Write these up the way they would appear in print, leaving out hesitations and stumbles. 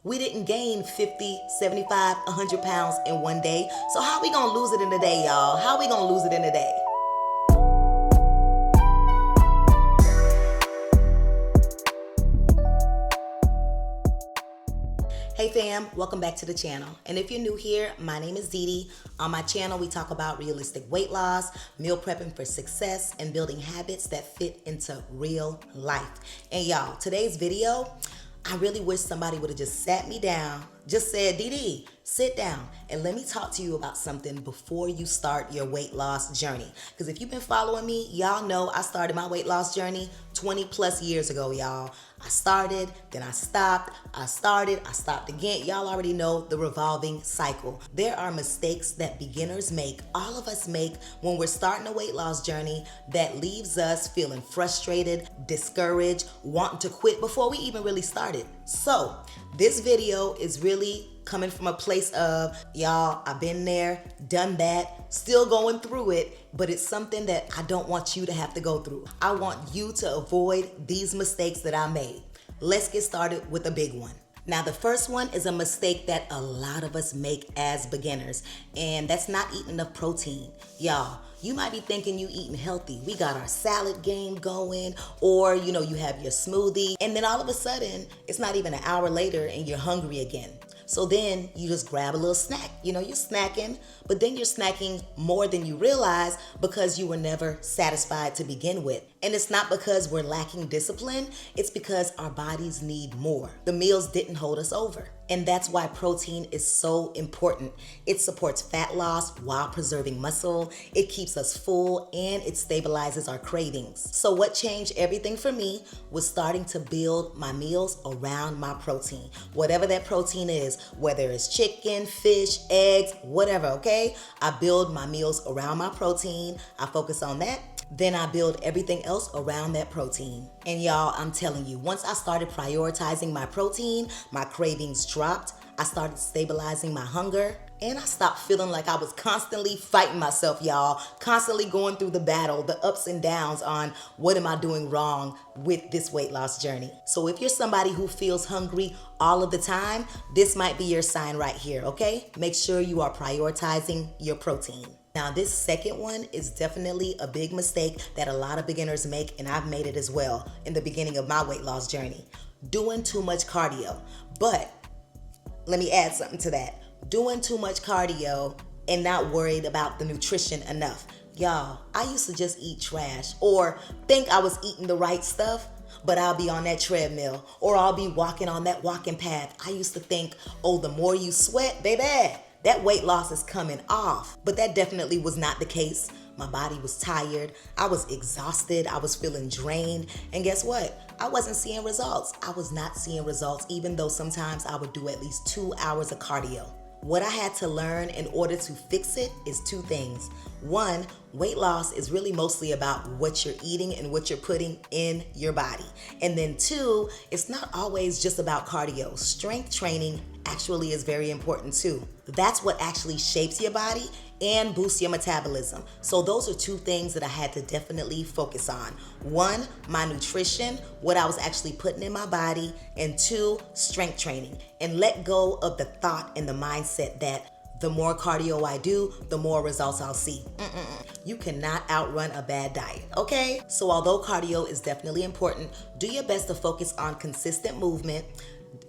We didn't gain 50, 75, 100 pounds in one day. So how we gonna lose it in a day, y'all? How we gonna lose it in a day? Hey fam, welcome back to the channel. And if you're new here, my name is DeeDee. On my channel, we talk about realistic weight loss, meal prepping for success, and building habits that fit into real life. And y'all, today's video, I really wish somebody would have just sat me down, just said, DeeDee, sit down and let me talk to you about something before you start your weight loss journey. Because if you've been following me, y'all know I started my weight loss journey 20 plus years ago, y'all. I started, then I stopped, I stopped again. Y'all already know the revolving cycle. There are mistakes that beginners make, all of us make when we're starting a weight loss journey that leaves us feeling frustrated, discouraged, wanting to quit before we even really started. So this video is really coming from a place of, y'all, I've been there, done that, still going through it, but it's something that I don't want you to have to go through. I want you to avoid these mistakes that I made. Let's get started with a big one. Now, the first one is a mistake that a lot of us make as beginners, and that's not eating enough protein. Y'all, you might be thinking you eating healthy. We got our salad game going, or you have your smoothie, and then all of a sudden, it's not even an hour later and you're hungry again. So then you just grab a little snack. You're snacking, but then you're snacking more than you realize because you were never satisfied to begin with. And it's not because we're lacking discipline, it's because our bodies need more. The meals didn't hold us over. And that's why protein is so important. It supports fat loss while preserving muscle. It keeps us full and it stabilizes our cravings. So what changed everything for me was starting to build my meals around my protein. Whatever that protein is, whether it's chicken, fish, eggs, whatever, okay? I build my meals around my protein. I focus on that. Then I build everything else around that protein. And y'all, I'm telling you, once I started prioritizing my protein, my cravings dropped, I started stabilizing my hunger, and I stopped feeling like I was constantly fighting myself, y'all, constantly going through the battle, the ups and downs on what am I doing wrong with this weight loss journey. So if you're somebody who feels hungry all of the time, this might be your sign right here, okay? Make sure you are prioritizing your protein. Now, this second one is definitely a big mistake that a lot of beginners make, and I've made it as well in the beginning of my weight loss journey. Doing too much cardio. But let me add something to that. Doing too much cardio and not worried about the nutrition enough. Y'all, I used to just eat trash or think I was eating the right stuff, but I'll be on that treadmill or I'll be walking on that walking path. I used to think, oh, the more you sweat, baby, that weight loss is coming off. But that definitely was not the case. My body was tired. I was exhausted. I was feeling drained. And guess what? I wasn't seeing results. I was not seeing results, even though sometimes I would do at least 2 hours of cardio. What I had to learn in order to fix it is two things. One, weight loss is really mostly about what you're eating and what you're putting in your body. And then two, it's not always just about cardio. Strength training actually is very important too. That's what actually shapes your body and boosts your metabolism. So those are two things that I had to definitely focus on. One, my nutrition, what I was actually putting in my body, and two, strength training. And let go of the thought and the mindset that the more cardio I do, the more results I'll see. You cannot outrun a bad diet, okay? So although cardio is definitely important, do your best to focus on consistent movement,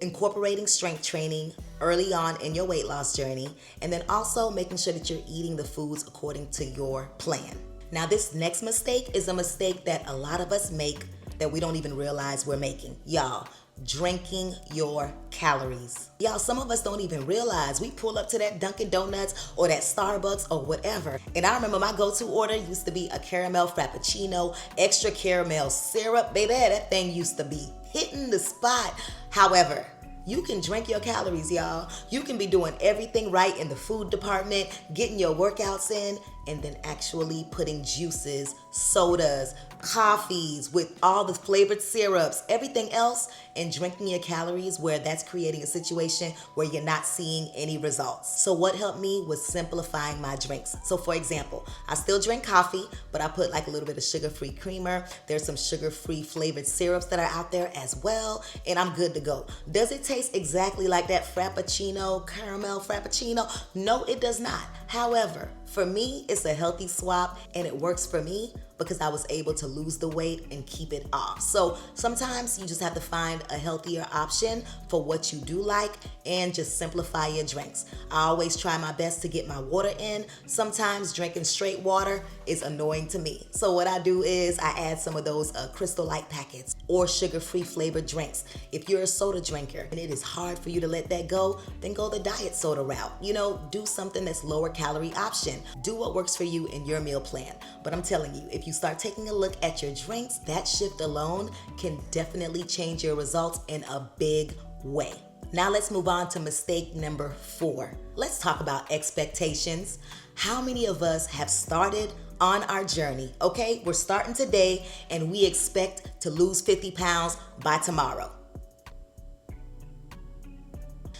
incorporating strength training early on in your weight loss journey, and then also making sure that you're eating the foods according to your plan. Now, this next mistake is a mistake that a lot of us make that we don't even realize we're making. Y'all, drinking your calories. Y'all, some of us don't even realize we pull up to that Dunkin' Donuts or that Starbucks or whatever. And I remember my go-to order used to be a caramel frappuccino, extra caramel syrup. Baby, that thing used to be hitting the spot. However, you can drink your calories, y'all. You can be doing everything right in the food department, getting your workouts in, and then actually putting juices, sodas, coffees with all the flavored syrups, everything else, and drinking your calories, where that's creating a situation where you're not seeing any results. So what helped me was simplifying my drinks. So for example, I still drink coffee, but I put like a little bit of sugar-free creamer. There's some sugar-free flavored syrups that are out there as well, and I'm good to go. Does it taste exactly like that Frappuccino, caramel Frappuccino? No, it does not. However, for me, it's a healthy swap, and it works for me because I was able to lose the weight and keep it off. So sometimes you just have to find a healthier option for what you do like and just simplify your drinks. I always try my best to get my water in. Sometimes drinking straight water is annoying to me. So what I do is I add some of those Crystal Light packets or sugar-free flavored drinks. If you're a soda drinker and it is hard for you to let that go, then go the diet soda route. You know, do something that's lower calorie option. Do what works for you in your meal plan. But I'm telling you, if you start taking a look at your drinks, that shift alone can definitely change your results in a big way. Now let's move on to mistake number 4. Let's talk about expectations. How many of us have started on our journey? Okay, we're starting today and we expect to lose 50 pounds by tomorrow.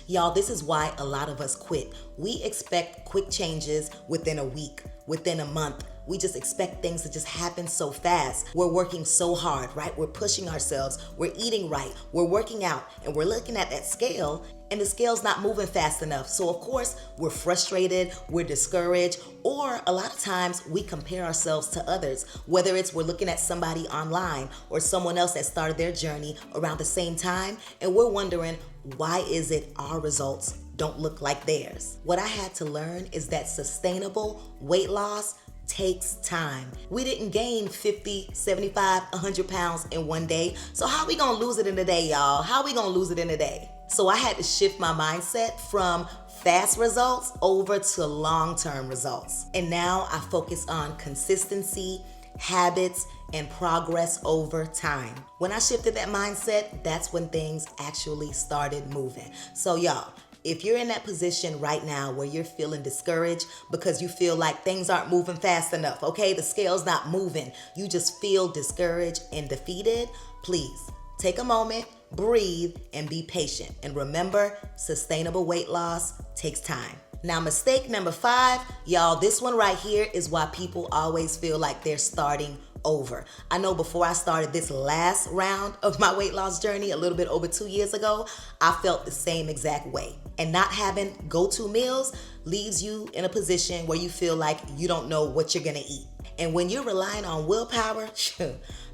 Y'all, this is why a lot of us quit. We expect quick changes within a week, within a month. We just expect things to just happen so fast. We're working so hard, right? We're pushing ourselves. We're eating right. We're working out, and we're looking at that scale, and the scale's not moving fast enough. So of course, we're frustrated, we're discouraged, or a lot of times we compare ourselves to others, whether it's we're looking at somebody online or someone else that started their journey around the same time, and we're wondering, why is it our results don't look like theirs? What I had to learn is that sustainable weight loss takes time. We didn't gain 50, 75, 100 pounds in one day. So how we gonna lose it in a day, y'all? How we gonna lose it in a day? So I had to shift my mindset from fast results over to long-term results. And now I focus on consistency, habits, and progress over time. When I shifted that mindset, that's when things actually started moving. So y'all, if you're in that position right now where you're feeling discouraged because you feel like things aren't moving fast enough, okay? The scale's not moving. You just feel discouraged and defeated. Please take a moment, breathe, and be patient. And remember, sustainable weight loss takes time. Now, mistake number 5, y'all, this one right here is why people always feel like they're starting over. I know before I started this last round of my weight loss journey, a little bit over 2 years ago, I felt the same exact way. And not having go-to meals leaves you in a position where you feel like you don't know what you're gonna eat. And when you're relying on willpower,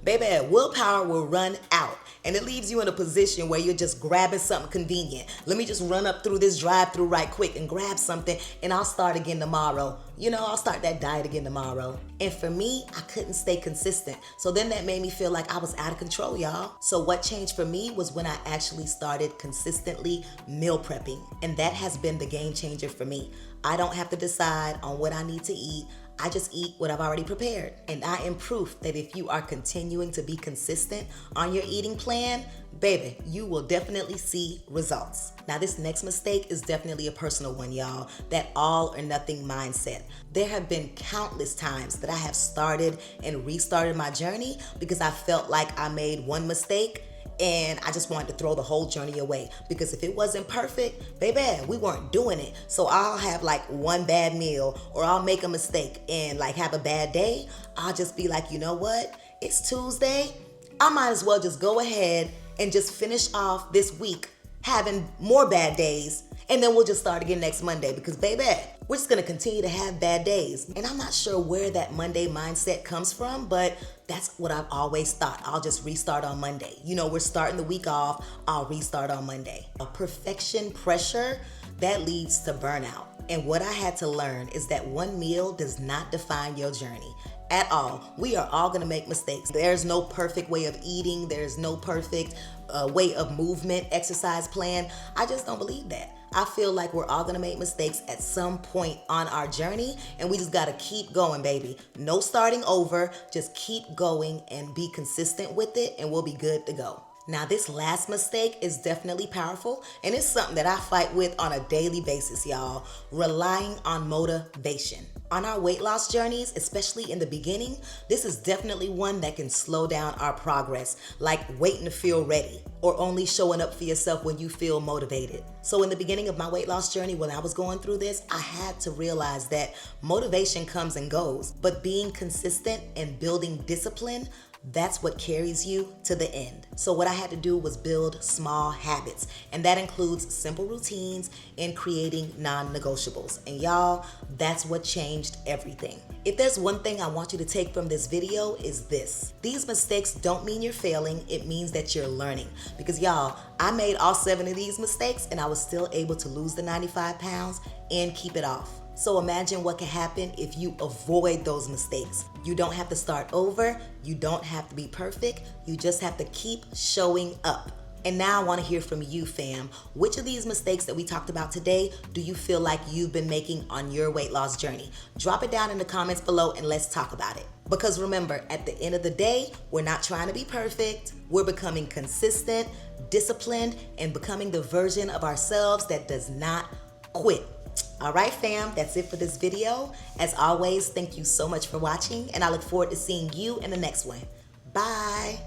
baby, willpower will run out. And it leaves you in a position where you're just grabbing something convenient. Let me just run up through this drive-through right quick and grab something, and I'll start again tomorrow. You know, I'll start that diet again tomorrow. And for me, I couldn't stay consistent. So then that made me feel like I was out of control, y'all. So what changed for me was when I actually started consistently meal prepping. And that has been the game changer for me. I don't have to decide on what I need to eat. I just eat what I've already prepared. And I am proof that if you are continuing to be consistent on your eating plan, baby, you will definitely see results. Now, this next mistake is definitely a personal one, y'all. That all or nothing mindset. There have been countless times that I have started and restarted my journey because I felt like I made one mistake and I just wanted to throw the whole journey away. Because if it wasn't perfect, baby, we weren't doing it. So I'll have like one bad meal, or I'll make a mistake and like have a bad day. I'll just be like, you know what? It's Tuesday. I might as well just go ahead and just finish off this week having more bad days. And then we'll just start again next Monday because, baby, we're just going to continue to have bad days. And I'm not sure where that Monday mindset comes from, but that's what I've always thought. I'll just restart on Monday. You know, we're starting the week off. I'll restart on Monday. A perfection pressure, that leads to burnout. And what I had to learn is that one meal does not define your journey at all. We are all gonna make mistakes. There's no perfect way of eating. There's no perfect way of movement, exercise plan. I just don't believe that. I feel like we're all gonna make mistakes at some point on our journey, and we just gotta keep going, baby. No starting over, just keep going and be consistent with it, and we'll be good to go. Now, this last mistake is definitely powerful, and it's something that I fight with on a daily basis, y'all. Relying on motivation. On our weight loss journeys, especially in the beginning, this is definitely one that can slow down our progress, like waiting to feel ready or only showing up for yourself when you feel motivated. So in the beginning of my weight loss journey, when I was going through this, I had to realize that motivation comes and goes, but being consistent and building discipline, that's what carries you to the end. So what I had to do was build small habits, and that includes simple routines and creating non-negotiables. And y'all, that's what changed everything. If there's one thing I want you to take from this video is this. These mistakes don't mean you're failing, it means that you're learning. Because y'all, I made all 7 of these mistakes and I was still able to lose the 95 pounds and keep it off. So imagine what can happen if you avoid those mistakes. You don't have to start over. You don't have to be perfect. You just have to keep showing up. And now I want to hear from you, fam. Which of these mistakes that we talked about today do you feel like you've been making on your weight loss journey? Drop it down in the comments below and let's talk about it. Because remember, at the end of the day, we're not trying to be perfect. We're becoming consistent, disciplined, and becoming the version of ourselves that does not quit. All right, fam, that's it for this video. As always, thank you so much for watching, and I look forward to seeing you in the next one. Bye.